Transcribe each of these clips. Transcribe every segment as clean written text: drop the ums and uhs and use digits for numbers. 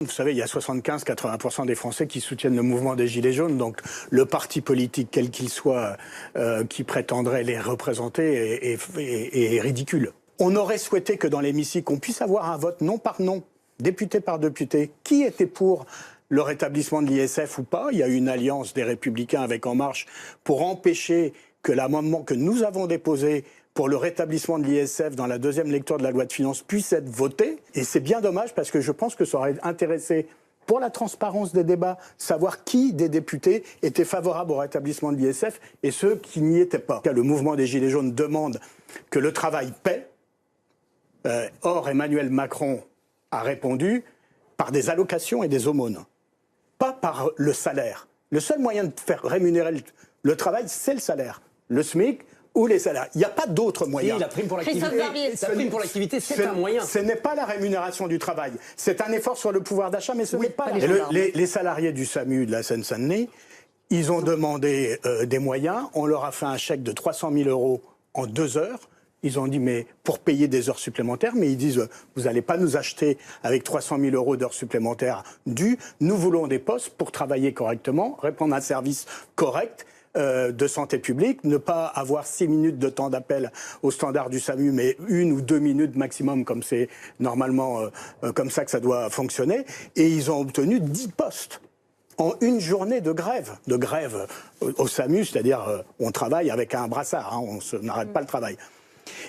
Vous savez, il y a 75-80% des Français qui soutiennent le mouvement des Gilets jaunes, donc le parti politique, quel qu'il soit, qui prétendrait les représenter est ridicule. On aurait souhaité que dans l'hémicycle, on puisse avoir un vote non par non, député par député. Qui était pour le rétablissement de l'ISF ou pas? Il y a eu une alliance des Républicains avec En Marche pour empêcher que l'amendement que nous avons déposé pour le rétablissement de l'ISF dans la deuxième lecture de la loi de finances puisse être voté. Et c'est bien dommage parce que je pense que ça aurait intéressé, pour la transparence des débats, savoir qui des députés était favorable au rétablissement de l'ISF et ceux qui n'y étaient pas. Le mouvement des Gilets jaunes demande que le travail paie. Or, Emmanuel Macron a répondu par des allocations et des aumônes, pas par le salaire. Le seul moyen de faire rémunérer le travail, c'est le salaire. Le SMIC ou les salaires. Il n'y a pas d'autre moyen. Oui, la prime pour l'activité, c'est un moyen. Ce n'est pas la rémunération du travail. C'est un effort sur le pouvoir d'achat, mais ce n'est pas les salariés du SAMU de la Seine-Saint-Denis, ils ont demandé des moyens. On leur a fait un chèque de 300 000 € en 2 heures. Ils ont dit, mais pour payer des heures supplémentaires, mais ils disent, vous n'allez pas nous acheter avec 300 000 € d'heures supplémentaires dues. Nous voulons des postes pour travailler correctement, répondre à un service correct de santé publique, ne pas avoir 6 minutes de temps d'appel au standard du SAMU, mais 1 ou 2 minutes maximum, comme c'est normalement comme ça que ça doit fonctionner. Et ils ont obtenu 10 postes. En une journée de grève au SAMU, c'est-à-dire on travaille avec un brassard, hein, on n'arrête pas le travail.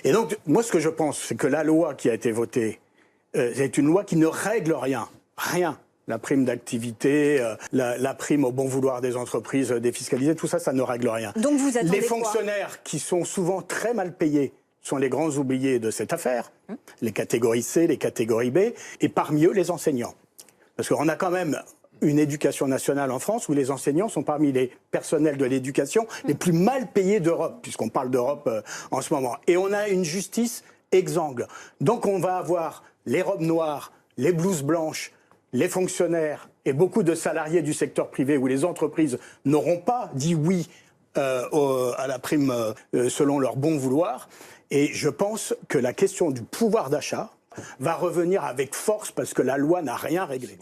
Et donc, moi, ce que je pense, c'est que la loi qui a été votée est une loi qui ne règle rien. Rien. La prime d'activité, la prime au bon vouloir des entreprises défiscalisées, tout ça, ça ne règle rien. Donc vous attendez les fonctionnaires qui sont souvent très mal payés sont les grands oubliés de cette affaire. Les catégories C, les catégories B, et parmi eux, les enseignants. Parce qu'on a quand même une éducation nationale en France où les enseignants sont parmi les personnels de l'éducation les plus mal payés d'Europe, puisqu'on parle d'Europe en ce moment. Et on a une justice exsangue. Donc on va avoir les robes noires, les blouses blanches, les fonctionnaires et beaucoup de salariés du secteur privé où les entreprises n'auront pas dit oui à la prime selon leur bon vouloir. Et je pense que la question du pouvoir d'achat va revenir avec force parce que la loi n'a rien réglé.